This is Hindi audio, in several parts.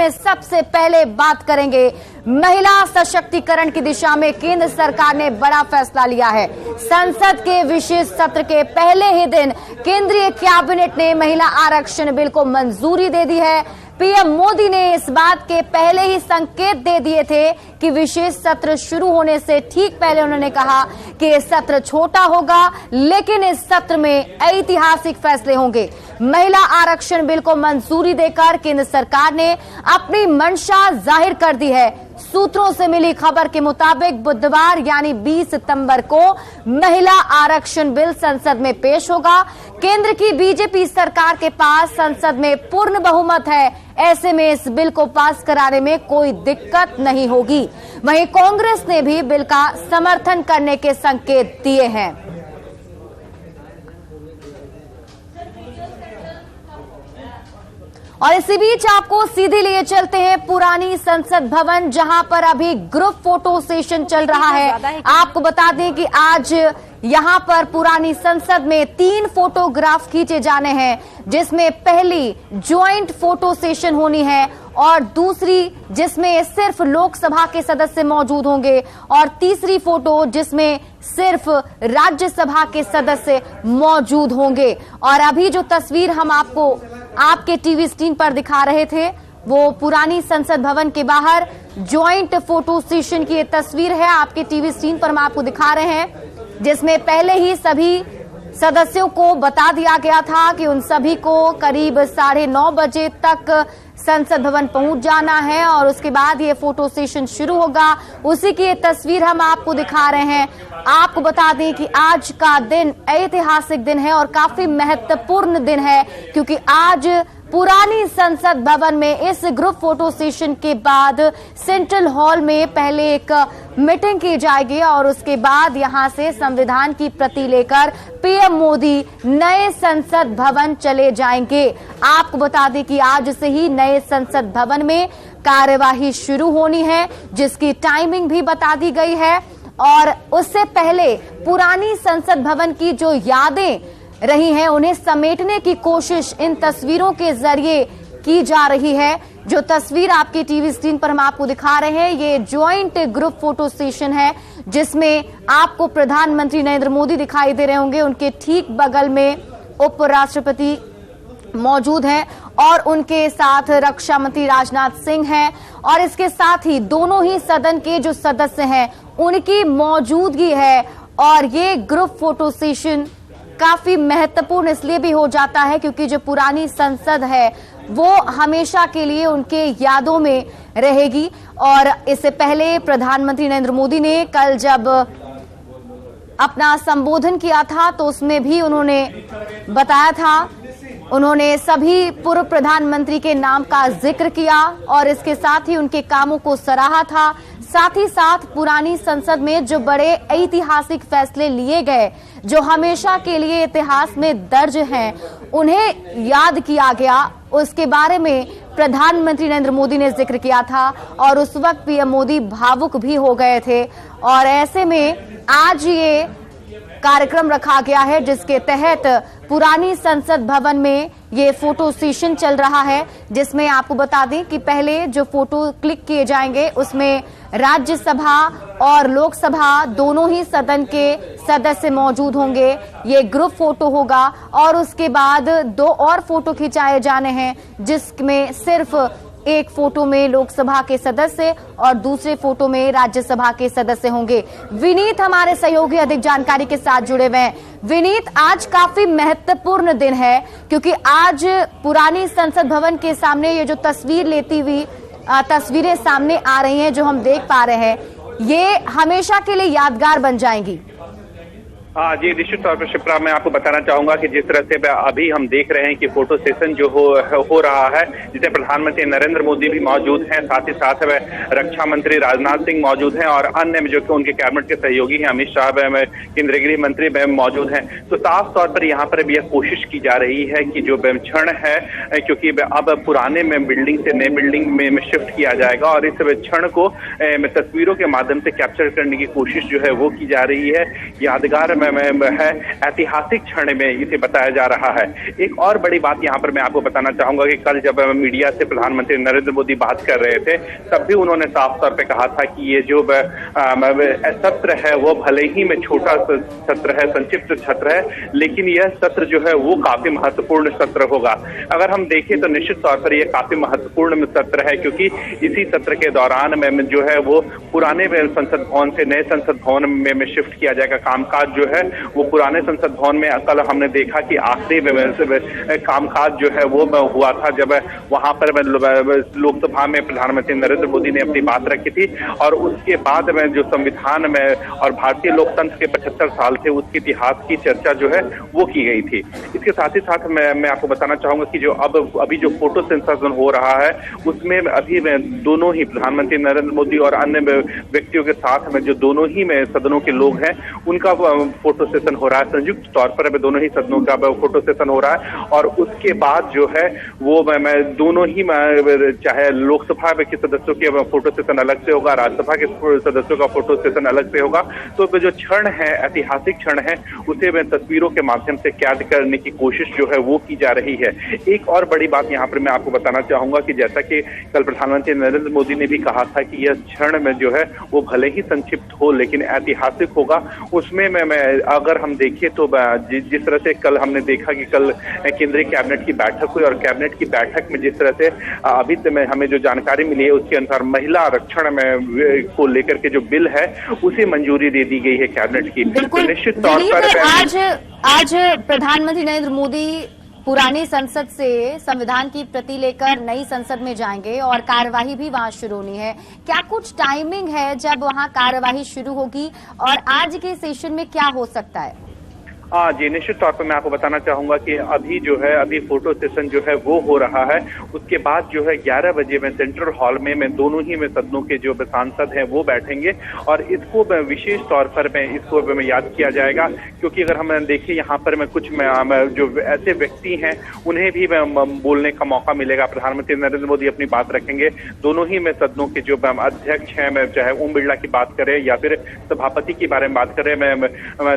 में सबसे पहले बात करेंगे महिला सशक्तिकरण की दिशा में केंद्र सरकार ने बड़ा फैसला लिया है। संसद के विशेष सत्र के पहले ही दिन केंद्रीय कैबिनेट ने महिला आरक्षण बिल को मंजूरी दे दी है। पीएम मोदी ने इस बात के पहले ही संकेत दे दिए थे कि विशेष सत्र शुरू होने से ठीक पहले उन्होंने कहा कि यह सत्र छोटा होगा, लेकिन इस सत्र में ऐतिहासिक फैसले होंगे। महिला आरक्षण बिल को मंजूरी देकर केंद्र सरकार ने अपनी मंशा जाहिर कर दी है। सूत्रों से मिली खबर के मुताबिक बुधवार यानी 20 सितंबर को महिला आरक्षण बिल संसद में पेश होगा। केंद्र की बीजेपी सरकार के पास संसद में पूर्ण बहुमत है, ऐसे में इस बिल को पास कराने में कोई दिक्कत नहीं होगी। वहीं कांग्रेस ने भी बिल का समर्थन करने के संकेत दिए हैं। और इसी बीच आपको सीधे लिए चलते हैं पुरानी संसद भवन, जहां पर अभी ग्रुप फोटो सेशन चल रहा है। आपको बता दें कि आज यहां पर पुरानी संसद में 3 फोटोग्राफ खींचे जाने हैं, जिसमें पहली ज्वाइंट फोटो सेशन होनी है और दूसरी जिसमें सिर्फ लोकसभा के सदस्य मौजूद होंगे और तीसरी फोटो जिसमें सिर्फ राज्यसभा के सदस्य मौजूद होंगे। और अभी जो तस्वीर हम आपको आपके टीवी स्क्रीन पर दिखा रहे थे वो पुरानी संसद भवन के बाहर ज्वाइंट फोटो सेशन की ये तस्वीर है। आपके टीवी स्क्रीन पर हम आपको दिखा रहे हैं, जिसमें पहले ही सभी सदस्यों को बता दिया गया था कि उन सभी को करीब 9:30 बजे तक संसद भवन पहुंच जाना है और उसके बाद ये फोटो सेशन शुरू होगा। उसी की ये तस्वीर हम आपको दिखा रहे हैं। आपको बता दें कि आज का दिन ऐतिहासिक दिन है और काफी महत्वपूर्ण दिन है, क्योंकि आज पुरानी संसद भवन में इस ग्रुप फोटो सेशन के बाद सेंट्रल हॉल में पहले एक मीटिंग की जाएगी और उसके बाद यहां से संविधान की प्रति लेकर पीएम मोदी नए संसद भवन चले जाएंगे। आपको बता दें कि आज से ही नए संसद भवन में कार्यवाही शुरू होनी है, जिसकी टाइमिंग भी बता दी गई है। और उससे पहले पुरानी संसद भवन की जो यादें रही हैं उन्हें समेटने की कोशिश इन तस्वीरों के जरिए की जा रही है। जो तस्वीर आपकी टीवी स्क्रीन पर हम आपको दिखा रहे हैं ये ज्वाइंट ग्रुप फोटो सेशन है, जिसमें आपको प्रधानमंत्री नरेंद्र मोदी दिखाई दे रहे होंगे। उनके ठीक बगल में उपराष्ट्रपति मौजूद हैं और उनके साथ रक्षा मंत्री राजनाथ सिंह हैं और इसके साथ ही दोनों ही सदन के जो सदस्य हैं उनकी मौजूदगी है। और ये ग्रुप फोटो सेशन काफी महत्वपूर्ण इसलिए भी हो जाता है क्योंकि जो पुरानी संसद है वो हमेशा के लिए उनके यादों में रहेगी। और इससे पहले प्रधानमंत्री नरेंद्र मोदी ने कल जब अपना संबोधन किया था तो उसमें भी उन्होंने बताया था, उन्होंने सभी पूर्व प्रधानमंत्री के नाम का जिक्र किया और इसके साथ ही उनके कामों को सराहा था। साथ ही साथ पुरानी संसद में जो बड़े ऐतिहासिक फैसले लिए गए जो हमेशा के लिए इतिहास में दर्ज हैं उन्हें याद किया गया, उसके बारे में प्रधानमंत्री नरेंद्र मोदी ने जिक्र किया था और उस वक्त पीएम मोदी भावुक भी हो गए थे। और ऐसे में आज ये कार्यक्रम रखा गया है जिसके तहत पुरानी संसद भवन में ये फोटो सेशन चल रहा है, जिसमें आपको बता दें कि पहले जो फोटो क्लिक किए जाएंगे उसमें राज्यसभा और लोकसभा दोनों ही सदन के सदस्य मौजूद होंगे। ये ग्रुप फोटो होगा और उसके बाद 2 और फोटो खिंचाए जाने हैं, जिसमें सिर्फ एक फोटो में लोकसभा के सदस्य और दूसरे फोटो में राज्यसभा के सदस्य होंगे। विनीत हमारे सहयोगी अधिक जानकारी के साथ जुड़े हुए हैं। विनीत, आज काफी महत्वपूर्ण दिन है क्योंकि आज पुरानी संसद भवन के सामने ये जो तस्वीर लेती हुई तस्वीरें सामने आ रही हैं जो हम देख पा रहे हैं, ये हमेशा के लिए यादगार बन जाएंगी। हाँ जी, निश्चित तौर पर शिप्रा, मैं आपको बताना चाहूंगा कि जिस तरह से अभी हम देख रहे हैं कि फोटो सेशन जो हो रहा है, जिसमें प्रधानमंत्री नरेंद्र मोदी भी मौजूद हैं, साथ ही साथ रक्षा मंत्री राजनाथ सिंह मौजूद हैं और अन्य जो कि उनके कैबिनेट के सहयोगी हैं अमित शाह केंद्रीय गृह मंत्री मौजूद हैं। तो साफ तौर पर यहाँ पर भी यह कोशिश की जा रही है कि जो क्षण है, क्योंकि अब पुराने में बिल्डिंग से नए बिल्डिंग में शिफ्ट किया जाएगा और इस क्षण को तस्वीरों के माध्यम से कैप्चर करने की कोशिश जो है वो की जा रही है। यादगार में है, ऐतिहासिक क्षण में इसे बताया जा रहा है। एक और बड़ी बात यहाँ पर मैं आपको बताना चाहूंगा कि कल जब मीडिया से प्रधानमंत्री नरेंद्र मोदी बात कर रहे थे, तब भी उन्होंने साफ तौर पे कहा था कि ये जो सत्र है वो भले ही में छोटा सत्र है, संक्षिप्त सत्र है, लेकिन यह सत्र जो है वो काफी महत्वपूर्ण सत्र होगा। अगर हम देखें तो निश्चित तौर पर यह काफी महत्वपूर्ण सत्र है, क्योंकि इसी सत्र के दौरान में जो है वो पुराने संसद भवन से नए संसद भवन में शिफ्ट किया जाएगा। कामकाज जो है वो पुराने संसद भवन में कल हमने देखा कि आखिरी कामकाज जो है वो हुआ था जब वहां पर लोकसभा में प्रधानमंत्री नरेंद्र मोदी ने अपनी बात रखी थी, और उसके बाद में जो संविधान में और भारतीय लोकतंत्र के 75 साल थे उसके इतिहास की चर्चा जो है वो की गई थी। इसके साथ ही साथ मैं आपको बताना चाहूंगा कि जो अभी जो फोटो सेंसर हो रहा है उसमें अभी दोनों ही प्रधानमंत्री नरेंद्र मोदी और अन्य व्यक्तियों के साथ में जो दोनों ही में सदनों के लोग हैं उनका फोटो सेशन हो रहा है। संयुक्त तौर पर दोनों ही सदनों का फोटो सेशन हो रहा है, और उसके बाद जो है वो मैं दोनों ही चाहे लोकसभा के सदस्यों के फोटो सेशन अलग से होगा, राज्यसभा के सदस्यों का फोटो सेशन अलग से होगा। तो जो क्षण है, ऐतिहासिक क्षण है, उसे तस्वीरों के माध्यम से कैद करने की कोशिश जो है वो की जा रही है। एक और बड़ी बात यहाँ पर मैं आपको बताना चाहूंगा कि जैसा कि कल प्रधानमंत्री नरेंद्र मोदी ने भी कहा था कि यह क्षण में जो है वो भले ही संक्षिप्त हो लेकिन ऐतिहासिक होगा। उसमें मैं अगर हम देखें तो जिस तरह से कल हमने देखा कि कल केंद्रीय कैबिनेट की बैठक हुई, और कैबिनेट की बैठक में जिस तरह से अभी हमें जो जानकारी मिली है उसके अनुसार महिला आरक्षण में को लेकर के जो बिल है उसे मंजूरी दे दी गई है कैबिनेट की। तो निश्चित तौर पर आज प्रधानमंत्री नरेंद्र मोदी पुरानी संसद से संविधान की प्रति लेकर नई संसद में जाएंगे और कार्यवाही भी वहां शुरू होनी है। क्या कुछ टाइमिंग है जब वहां कार्यवाही शुरू होगी, और आज के सेशन में क्या हो सकता है? हाँ जी, निश्चित तौर पर मैं आपको बताना चाहूंगा कि अभी फोटो सेशन जो है वो हो रहा है। उसके बाद जो है 11 बजे में सेंट्रल हॉल में दोनों ही में सदनों के जो सांसद हैं वो बैठेंगे, और इसको विशेष तौर पर इसको याद किया जाएगा, क्योंकि अगर हम देखें यहाँ पर कुछ जो ऐसे व्यक्ति हैं उन्हें भी बोलने का मौका मिलेगा। प्रधानमंत्री नरेंद्र मोदी अपनी बात रखेंगे, दोनों ही में सदनों के जो अध्यक्ष हैं, चाहे ओम बिरला की बात करें या फिर सभापति के बारे में बात करें,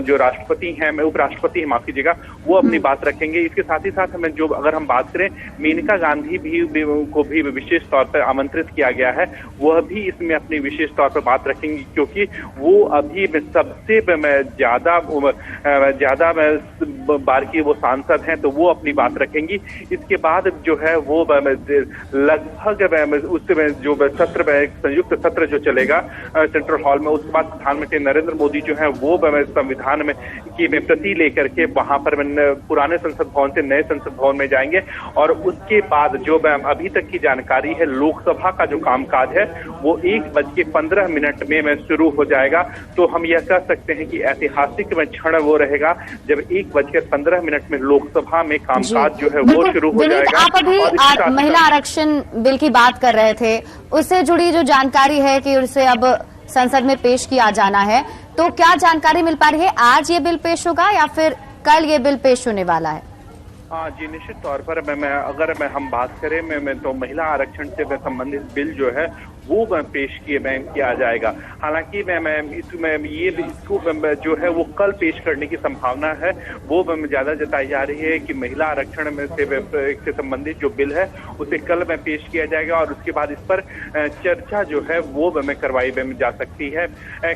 जो राष्ट्रपति हैं, राष्ट्रपति माफ कीजिएगा, वो अपनी बात रखेंगे। इसके साथ ही साथ हमें जो अगर हम बात करें मेनका गांधी को भी विशेष तौर पर आमंत्रित किया गया है, वह भी इसमें अपनी विशेष तौर पर बात रखेंगी, क्योंकि वो अभी सबसे ज्यादा बार की वो सांसद हैं, तो वो अपनी बात रखेंगी। इसके बाद जो है वो लगभग उसमें जो सत्र में संयुक्त सत्र जो चलेगा सेंट्रल हॉल में, उसके बाद प्रधानमंत्री नरेंद्र मोदी जो है वो संविधान में की प्रति लेकर के वहां पर पुराने संसद भवन से नए संसद भवन में जाएंगे, और उसके बाद जो अभी तक की जानकारी है लोकसभा का जो कामकाज है वो 1:15 में शुरू हो जाएगा। तो हम यह कह सकते हैं कि ऐतिहासिक क्षण वो रहेगा जब 1:15 में लोकसभा में कामकाज जो है वो शुरू हो जाएगा। आप अभी महिला आरक्षण बिल की बात कर रहे थे, उससे जुड़ी जो जानकारी है कि उसे अब संसद में पेश किया जाना है, तो क्या जानकारी मिल पा रही है? आज ये बिल पेश होगा या फिर कल ये बिल पेश होने वाला है? हाँ जी, निश्चित तौर पर हम बात करें तो महिला आरक्षण से संबंधित बिल जो है वो पेश किया जाएगा। हालांकि इसको जो है वो कल पेश करने की संभावना है, वो ज्यादा जताई जा रही है कि महिला आरक्षण में से संबंधित जो बिल है उसे कल में पेश किया जाएगा, और उसके बाद इस पर चर्चा जो है वो करवाई जा सकती है।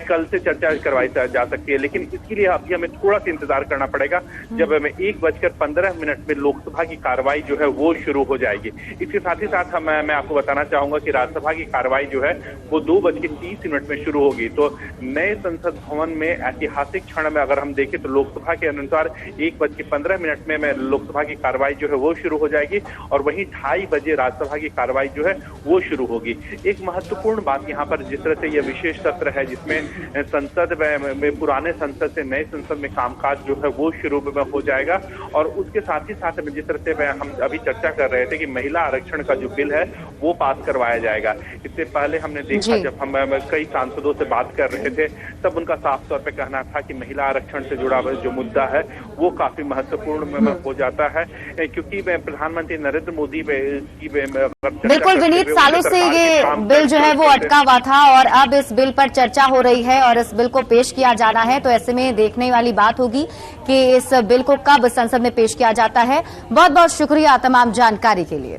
कल से चर्चा करवाई जा सकती है, लेकिन इसके लिए अभी हमें थोड़ा सा इंतजार करना पड़ेगा जब 1:15 में लोकसभा की कार्रवाई जो है वो शुरू हो जाएगी। इसके साथ ही साथ मैं आपको बताना चाहूंगा कि राज्यसभा की कार्रवाई जो है वो 2:30 में शुरू होगी। तो नए संसद भवन में ऐतिहासिक क्षण में अगर हम देखें तो लोकसभा के अनुसार 1:15 में लोकसभा की कार्रवाई जो है वो शुरू हो जाएगी, और वहीं 2:30 बजे राज्यसभा की कार्रवाई जो है वो शुरू होगी। एक महत्वपूर्ण बात यहाँ पर, जिस तरह से यह विशेष सत्र है जिसमें संसद में पुराने संसद से नए संसद में कामकाज जो है वो शुरू हो जाएगा, और उसके साथ ही साथ जिस तरह से हम अभी चर्चा कर रहे थे कि महिला आरक्षण का जो बिल है वो पास करवाया जाएगा। इससे पहले हमने देखा, जब हम कई सांसदों से बात कर रहे थे तब उनका साफ तौर पे कहना था कि महिला आरक्षण से जुड़ा जो मुद्दा है वो काफी महत्वपूर्ण हो जाता है, क्योंकि प्रधानमंत्री नरेंद्र मोदी की बिल्कुल विनीत, सालों से ये बिल जो है वो अटका हुआ था और अब इस बिल पर चर्चा हो रही है और इस बिल को पेश किया जाना है। तो ऐसे में देखने वाली बात होगी कि इस बिल को कब संसद में पेश किया जाता है। बहुत बहुत शुक्रिया तमाम जानकारी के लिए।